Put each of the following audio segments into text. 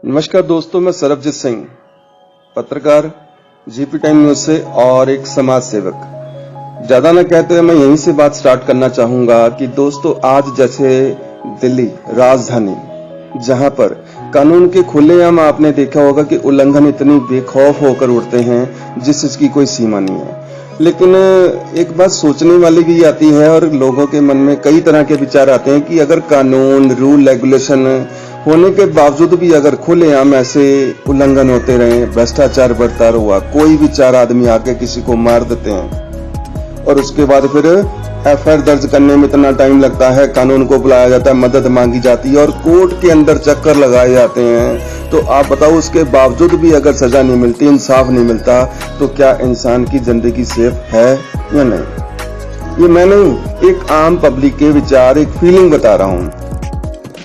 नमस्कार दोस्तों, मैं सरबजीत सिंह, पत्रकार, जीपी टाइम न्यूज से और एक समाज सेवक। ज्यादा न कहते हुए मैं यहीं से बात स्टार्ट करना चाहूंगा कि दोस्तों, आज जैसे दिल्ली राजधानी, जहां पर कानून के खुलेआम आपने देखा होगा कि उल्लंघन इतनी बेखौफ होकर उड़ते हैं जिस चीज की कोई सीमा नहीं है। लेकिन एक बात सोचने वाली भी आती है और लोगों के मन में कई तरह के विचार आते हैं कि अगर कानून, रूल, रेगुलेशन होने के बावजूद भी अगर खुलेआम ऐसे उल्लंघन होते रहे, भ्रष्टाचार बढ़ता हुआ, कोई भी चार आदमी आके किसी को मार देते हैं और उसके बाद फिर एफआईआर दर्ज करने में इतना टाइम लगता है, कानून को बुलाया जाता है, मदद मांगी जाती है और कोर्ट के अंदर चक्कर लगाए जाते हैं, तो आप बताओ उसके बावजूद भी अगर सजा नहीं मिलती, इंसाफ नहीं मिलता, तो क्या इंसान की जिंदगी सेफ है या नहीं? ये मैं नहीं, एक आम पब्लिक के विचार, एक फीलिंग बता रहा हूँ।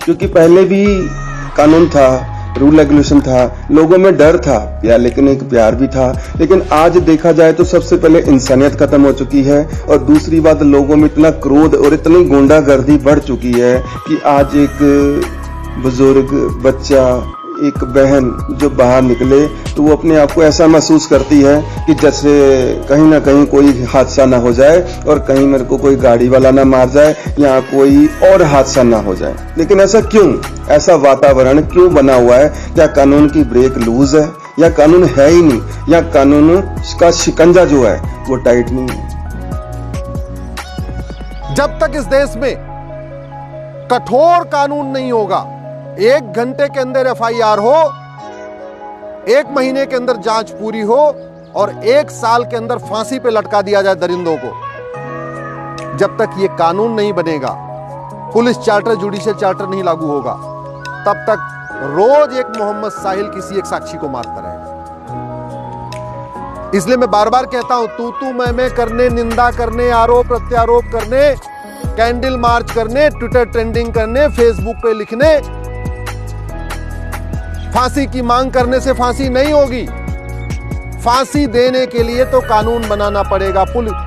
क्योंकि पहले भी कानून था, रूल रेगुलेशन था, लोगों में डर था या लेकिन एक प्यार भी था। लेकिन आज देखा जाए तो सबसे पहले इंसानियत खत्म हो चुकी है और दूसरी बात, लोगों में इतना क्रोध और इतनी गुंडागर्दी बढ़ चुकी है कि आज एक बुजुर्ग, बच्चा, एक बहन जो बाहर निकले तो वो अपने आप को ऐसा महसूस करती है कि जैसे कहीं ना कहीं कोई हादसा ना हो जाए और कहीं मेरे को कोई गाड़ी वाला ना मार जाए या कोई और हादसा ना हो जाए। लेकिन ऐसा क्यों? ऐसा वातावरण क्यों बना हुआ है? क्या कानून की ब्रेक लूज है या कानून है ही नहीं, या कानून का शिकंजा जो है वो टाइट नहीं है? जब तक इस देश में कठोर कानून नहीं होगा, 1 घंटे के अंदर एफआईआर हो, 1 महीने के अंदर जांच पूरी हो और 1 साल के अंदर फांसी पे लटका दिया जाए दरिंदों को, जब तक ये कानून नहीं बनेगा, पुलिस चार्टर, जुडिशियल चार्टर नहीं लागू होगा, तब तक रोज एक मोहम्मद साहिल किसी एक साक्षी को मारता रहेगा। इसलिए मैं बार बार कहता हूं, तू मैं करने, निंदा करने, आरोप प्रत्यारोप करने, कैंडल मार्च करने, ट्विटर ट्रेंडिंग करने, फेसबुक पे लिखने, फांसी की मांग करने से फांसी नहीं होगी। फांसी देने के लिए तो कानून बनाना पड़ेगा।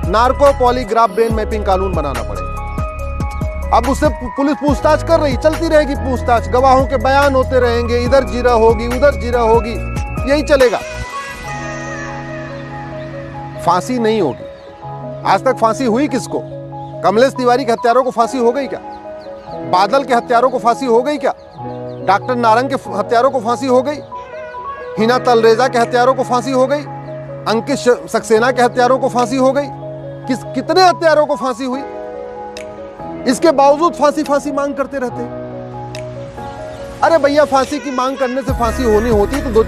नार्को पॉलीग्राफ ब्रेन मैपिंग कानून बनाना पड़ेगा। अब उससे पुलिस पूछताछ कर रही, चलती रहेगी पूछताछ, गवाहों के बयान होते रहेंगे, इधर जीरा होगी, उधर जीरा होगी, यही चलेगा। फांसी नहीं होगी। आज तक फांसी हुई किसको? कमलेश तिवारी के हत्यारों को फांसी हो गई क्या? बादल के हत्यारों को फांसी हो गई क्या? डॉक्टर नारंग के हत्यारों को फांसी हो गई? हिना तलरेजा के हत्यारों को फांसी हो गई? अंकित सक्सेना के हत्यारों को फांसी हो गई? कितने हत्यारों को फांसी हुई? इसके बावजूद फांसी मांग करते रहते। अरे भैया, फांसी की मांग करने से फांसी होनी होती तो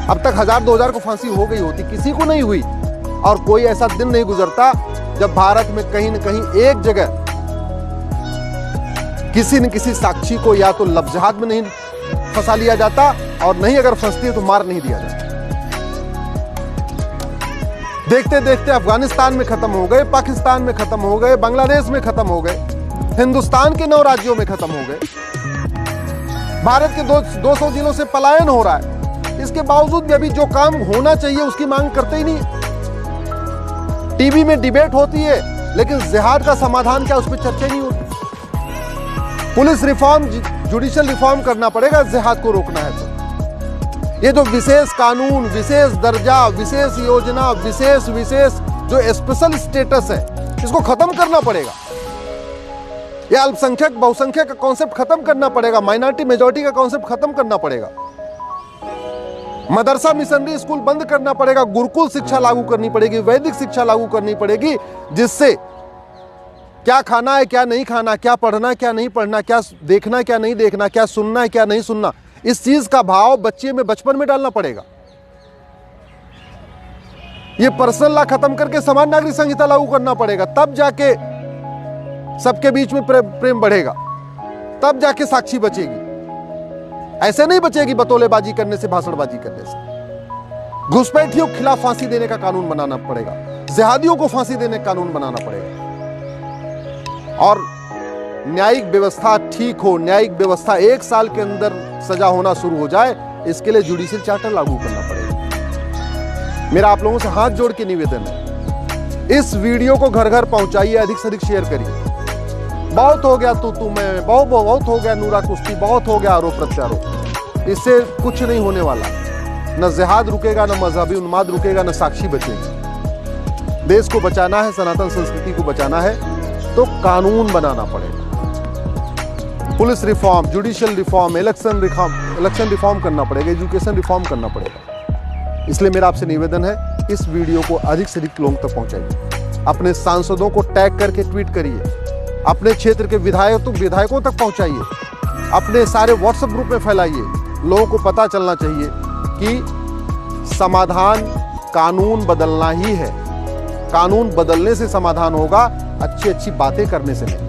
अब तक 1000-2000 को फांसी हो गई होती, किसी को नहीं हुई। और कोई ऐसा दिन नहीं गुजरता जब भारत में कहीं न कहीं एक जगह किसी न किसी साक्षी को या तो लफ्ज़हात में नहीं फंसा लिया जाता, और नहीं अगर फंसती है तो मार नहीं दिया जाता। देखते देखते अफगानिस्तान में खत्म हो गए, पाकिस्तान में खत्म हो गए, बांग्लादेश में खत्म हो गए, हिंदुस्तान के 9 राज्यों में खत्म हो गए। भारत के 200 जिलों से पलायन हो रहा है। इसके बावजूद भी अभी जो काम होना चाहिए उसकी मांग करते ही नहीं। टीवी में डिबेट होती है लेकिन जिहाद का समाधान क्या, उस पर चर्चा नहीं होती। पुलिस रिफॉर्म, जुडिशियल रिफॉर्म करना पड़ेगा जिहाद को रोकना है तो। ये जो विशेष कानून, विशेष दर्जा, विशेष योजना, विशेष जो स्पेशल स्टेटस है, इसको खत्म करना पड़ेगा। ये अल्पसंख्यक बहुसंख्यक का कॉन्सेप्ट खत्म करना पड़ेगा, माइनॉरिटी मेजॉरिटी का कॉन्सेप्ट खत्म करना पड़ेगा। मदरसा मिशनरी स्कूल बंद करना पड़ेगा, गुरुकुल शिक्षा लागू करनी पड़ेगी, वैदिक शिक्षा लागू करनी पड़ेगी, जिससे क्या खाना है, क्या नहीं खाना, क्या पढ़ना, क्या नहीं पढ़ना, क्या देखना, क्या नहीं देखना, क्या सुनना है, क्या नहीं सुनना, इस चीज का भाव बच्चे में बचपन में डालना पड़ेगा। ये पर्सनल लॉ खत्म करके समान नागरिक संहिता लागू करना पड़ेगा, तब जाके सबके बीच में प्रेम बढ़ेगा, तब जाके साक्षी बचेगी। ऐसे नहीं बचेगी बतौलेबाजी करने से, भाषणबाजी करने से। घुसपैठियों के खिलाफ फांसी देने का कानून बनाना पड़ेगा, जिहादियों को फांसी देने का कानून बनाना पड़ेगा। और न्यायिक व्यवस्था ठीक हो, न्यायिक व्यवस्था 1 साल के अंदर सजा होना शुरू हो जाए, इसके लिए जुडिशियल चार्टर लागू करना पड़ेगा। मेरा आप लोगों से हाथ जोड़ के निवेदन है, इस वीडियो को घर घर पहुंचाइए, अधिक से अधिक शेयर करिए। बहुत हो गया तू मैं, बहुत हो गया नूरा कुश्ती, बहुत हो गया आरोप प्रत्यारोप। इससे कुछ नहीं होने वाला। न जिहाद रुकेगा, न मजहबी उन्माद रुकेगा, न साक्षी बचेगी। देश को बचाना है, सनातन संस्कृति को बचाना है तो कानून बनाना पड़ेगा। Police reform, judicial reform, election reform करना पड़ेगा, एजुकेशन रिफॉर्म करना पड़ेगा। इसलिए मेरा आपसे निवेदन है, इस वीडियो को अधिक से अधिक लोगों तक पहुंचाइए। अपने सांसदों को टैग करके ट्वीट करिए, अपने क्षेत्र के विधायकों तक पहुंचाइए, अपने सारे व्हाट्सएप ग्रुप में फैलाइए। लोगों को पता चलना चाहिए कि समाधान कानून बदलना ही है। कानून बदलने से समाधान होगा, अच्छी अच्छी बातें करने से नहीं।